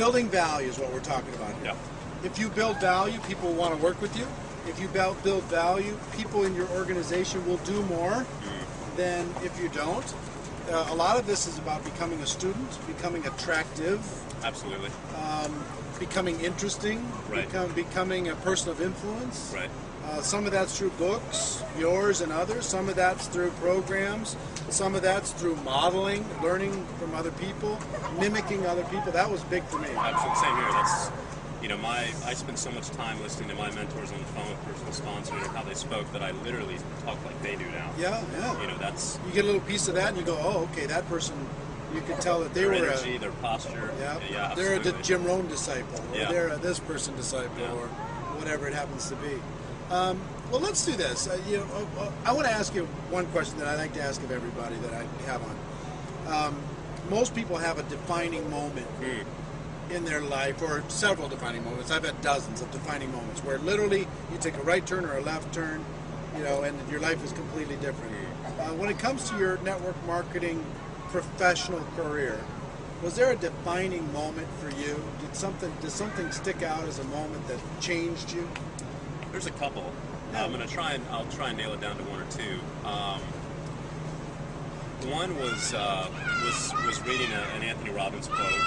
building value is what we're talking about here. Yeah. If you build value, people will want to work with you. If you build value, people in your organization will do more than if you don't. A lot of this is about becoming a student, becoming attractive. Absolutely. Becoming interesting. Right. Becoming a person of influence. Right. Some of that's through books, yours and others. Some of that's through programs. Some of that's through modeling, learning from other people, mimicking other people. That was big for me. Absolutely. Same here. That's, you know, I spent so much time listening to my mentors on the phone with personal sponsors and how they spoke that I literally talk like they do now. Yeah. You know, that's... You get a little piece of that and you go, oh, okay, that person, you can tell that they their were energy, their posture. Yeah, absolutely. they're a Jim Rohn disciple, or they're a this person disciple, Yeah. or whatever it happens to be. Well, let's do this. I want to ask you one question that I like to ask of everybody that I have on. Most people have a defining moment in their life, or several defining moments. I've had dozens of defining moments where literally you take a right turn or a left turn, you know, and your life is completely different. When it comes to your network marketing professional career, was there a defining moment for you? Did something stick out as a moment that changed you? There's a couple. Yeah. I'll try and nail it down to one or two. One was reading an Anthony Robbins quote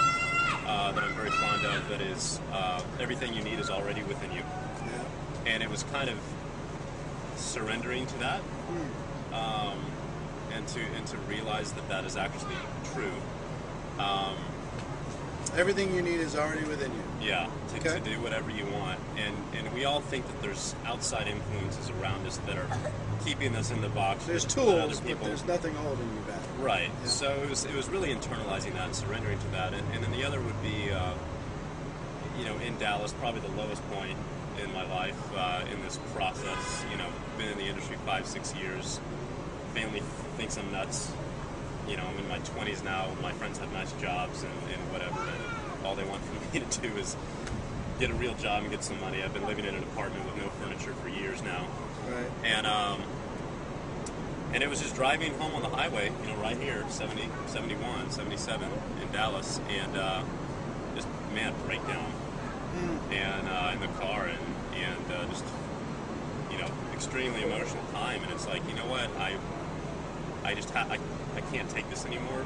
that I'm very fond of. That is, everything you need is already within you. Yeah. And it was kind of surrendering to that, and to realize that that is actually true. Everything you need is already within you. Yeah, to do whatever you want. And we all think that there's outside influences around us that are keeping us in the box. There's that tools, other people... but there's nothing holding you back. Right. Yeah. So it was really internalizing that and surrendering to that. And then the other would be, you know, in Dallas, probably the lowest point in my life in this process. You know, been in the industry 5-6 years. Family thinks I'm nuts. You know, I'm in my 20s now. My friends have nice jobs and whatever, and all they want from me to do is get a real job and get some money. I've been living in an apartment with no furniture for years now. Right. And it was just driving home on the highway, you know, right here, 70, 71, 77 in Dallas, and just mad breakdown, and in the car, and just, you know, extremely emotional time. And it's like, you know what, I can't take this anymore,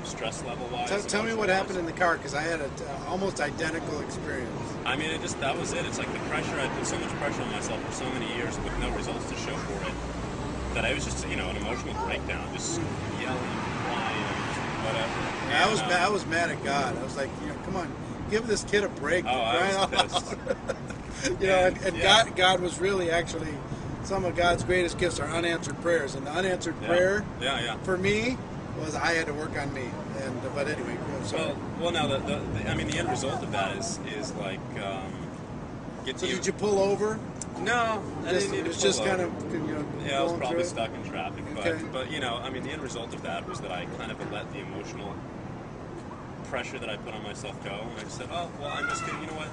stress level wise. Tell me what happened in the car, because I had an almost identical experience. I mean, that was it. It's like the pressure, I put so much pressure on myself for so many years with no results to show for it, that I was just, you know, an emotional breakdown, just yelling, crying, whatever. And, I was mad at God. I was like, you know, come on, give this kid a break. Oh, I was pissed. You know, and God was really actually, some of God's greatest gifts are unanswered prayers, and the unanswered prayer for me was I had to work on me. And but anyway, so well, now I mean, the end result of that is like So did you pull over? No, I didn't need to pull It's just over. kind of, you know, Yeah, I was probably through it? stuck in traffic, Okay. but you know, I mean, the end result of that was that I kind of let the emotional pressure that I put on myself go, and I just said, oh, well, I'm just gonna, you know what,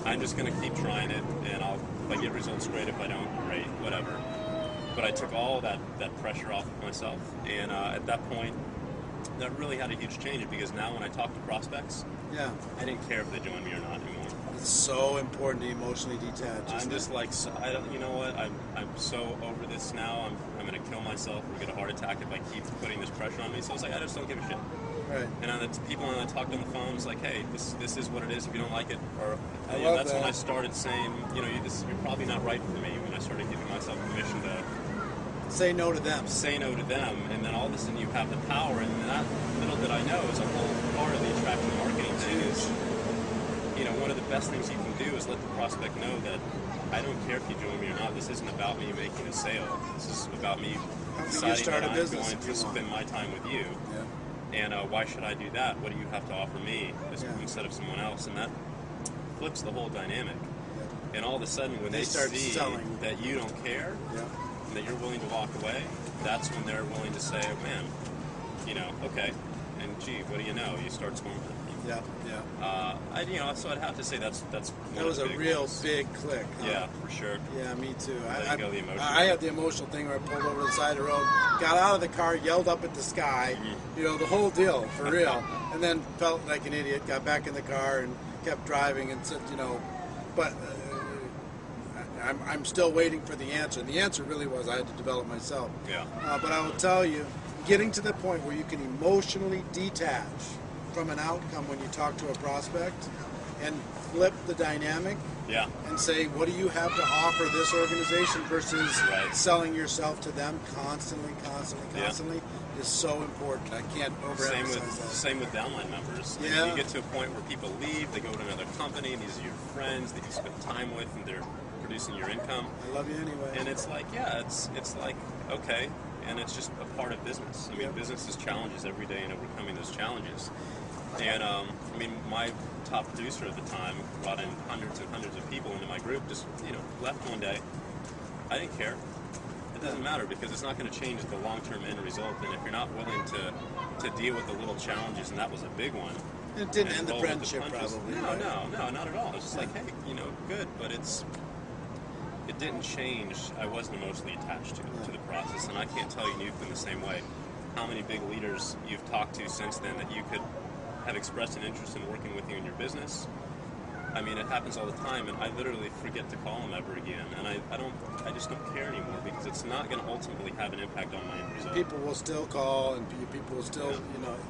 I'm just gonna keep trying it, and if I get results, great. If I don't, great, whatever. But I took all that pressure off of myself, and at that point, that really had a huge change, because now when I talk to prospects, I didn't care if they joined me or not anymore. It's so important to emotionally detach. I'm just like, I don't, you know what? I'm so over this now. I'm going to kill myself or get a heart attack if I keep putting this pressure on me. So it's like, I just don't give a shit. Right. And on the people when I talked on the phone, it's like, hey, this is what it is. If you don't like it, or that's when I started saying, you know, you're probably not right for me. When I started giving myself permission to say no to them. Say no to them, and then all of a sudden you have the power. And that, little did I know, is a whole part of the attraction marketing thing is, you know, one of the best things you can do is let the prospect know that I don't care if you join me or not. This isn't about me making a sale. This is about me deciding that I'm going to spend my time with you. Yeah. And why should I do that? What do you have to offer me instead of someone else? And that flips the whole dynamic. Yeah. And all of a sudden, when they start see selling that you don't care, and that you're willing to walk away, that's when they're willing to say, oh, man, you know, okay. And gee, what do you know? You start scoring. Yeah, yeah. So I'd have to say that's That one was of a the big real ones. big click. Huh? Yeah, for sure. Yeah, me too. There you go, the emotion. I had the emotional thing where I pulled over to the side of the road, got out of the car, yelled up at the sky, Mm-hmm. the whole deal, for real. And then felt like an idiot, got back in the car and kept driving and said, but I'm still waiting for the answer. And the answer really was I had to develop myself. Yeah. But I will tell you, getting to the point where you can emotionally detach from an outcome when you talk to a prospect and flip the dynamic Yeah. and say, what do you have to offer this organization versus Right. selling yourself to them constantly Yeah. is so important. I can't overemphasize that. Same with downline members. I mean, Yeah. you get to a point where people leave, they go to another company, and these are your friends that you spend time with, and they're producing your income. I love you anyway. And it's like, yeah, it's like, okay, and it's just a part of business. I mean, Yep. business is challenges every day and overcoming those challenges. And, my top producer at the time brought in hundreds and hundreds of people into my group, just, left one day. I didn't care. It doesn't matter because it's not going to change the long-term end result. And if you're not willing to deal with the little challenges, and that was a big one. It didn't and end the roll with friendship, punches. probably. No, right? no, not at all. It's just like, hey, good, but it didn't change. I wasn't emotionally attached to the process, and I can't tell you, you've been the same way. How many big leaders you've talked to since then that you could have expressed an interest in working with you in your business? I mean, it happens all the time, and I literally forget to call them ever again, and I just don't care anymore because it's not going to ultimately have an impact on my end result. People will still call, and people will still,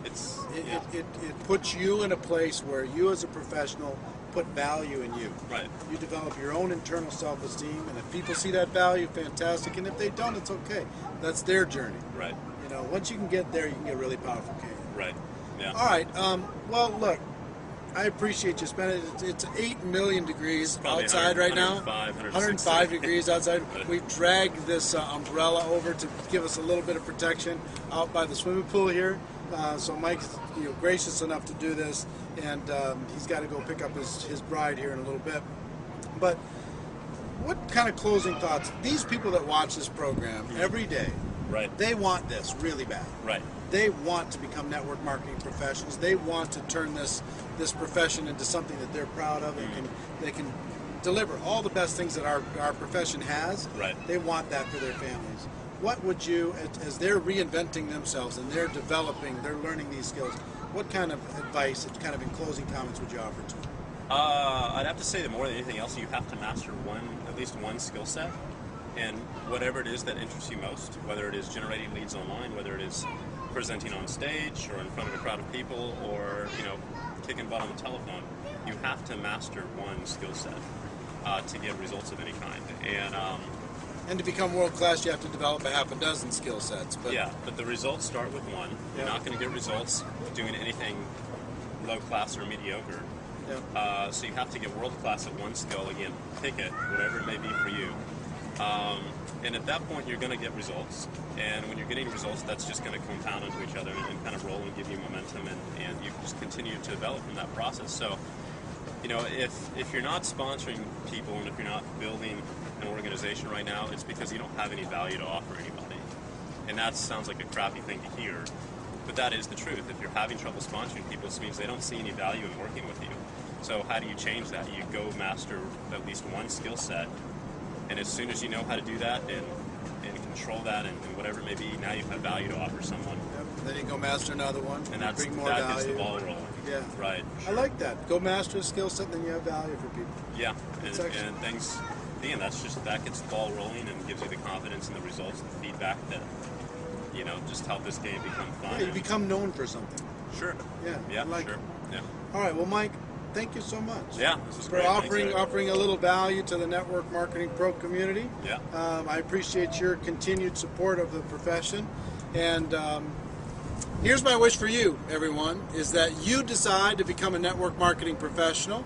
it puts you in a place where you as a professional put value in you. Right. You develop your own internal self-esteem, and if people see that value, fantastic, and if they don't, it's okay. That's their journey. Right. Once you can get there, you can get really powerful cane. Right. Yeah. All right. Well, look, I appreciate you spending it. It's 8 million degrees Probably outside right now. 105 degrees outside. We've dragged this umbrella over to give us a little bit of protection out by the swimming pool here. So Mike's gracious enough to do this, and he's got to go pick up his bride here in a little bit. But what kind of closing thoughts? These people that watch this program every day, Right. they want this really bad. Right. They want to become network marketing professionals. They want to turn this profession into something that they're proud of. They can deliver all the best things that our profession has. Right. They want that for their families. What would you, as they're reinventing themselves and they're developing, they're learning these skills, what kind of advice, kind of in closing comments, would you offer to them? I'd have to say that more than anything else, you have to master at least one skill set. And whatever it is that interests you most, whether it is generating leads online, whether it is presenting on stage or in front of a crowd of people, or kicking butt on the telephone, you have to master one skill set to get results of any kind. And to become world class, you have to develop a half a dozen skill sets. But the results start with one. You're not going to get results doing anything low class or mediocre. Yeah. So you have to get world class at one skill. Again, pick it, whatever it may be for you. And at that point, you're going to get results. And when you're getting results, that's just going to compound into each other and kind of roll and give you momentum, and you just continue to develop from that process. So, if you're not sponsoring people and if you're not building an organization right now, it's because you don't have any value to offer anybody. And that sounds like a crappy thing to hear, but that is the truth. If you're having trouble sponsoring people, it means they don't see any value in working with you. So how do you change that? You go master at least one skill set. And as soon as you know how to do that and control that and whatever it may be, now you have value to offer someone. Yep. Then you go master another one. And that bring more gets value. the ball rolling. Yeah. Right. I like that. Go master a skill set, then you have value for people. Yeah. And things, again, that gets the ball rolling and gives you the confidence and the results and the feedback that, just help this game become fun. Yeah, you become known for something. Sure. Yeah. Yeah, I like sure. it. Yeah. All right. Well, Mike, thank you so much. Yeah, this is for great. offering a little value to the Network Marketing Pro community. Yeah. I appreciate your continued support of the profession. And here's my wish for you, everyone, is that you decide to become a network marketing professional,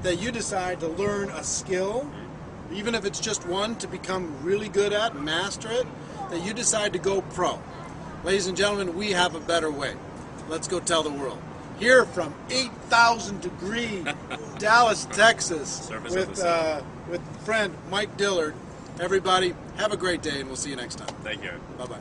that you decide to learn a skill, even if it's just one, to become really good at and master it, that you decide to go pro. Ladies and gentlemen, we have a better way. Let's go tell the world. Here from 8,000 degree Dallas, Texas, with friend Mike Dillard. Everybody, have a great day, and we'll see you next time. Thank you. Bye-bye.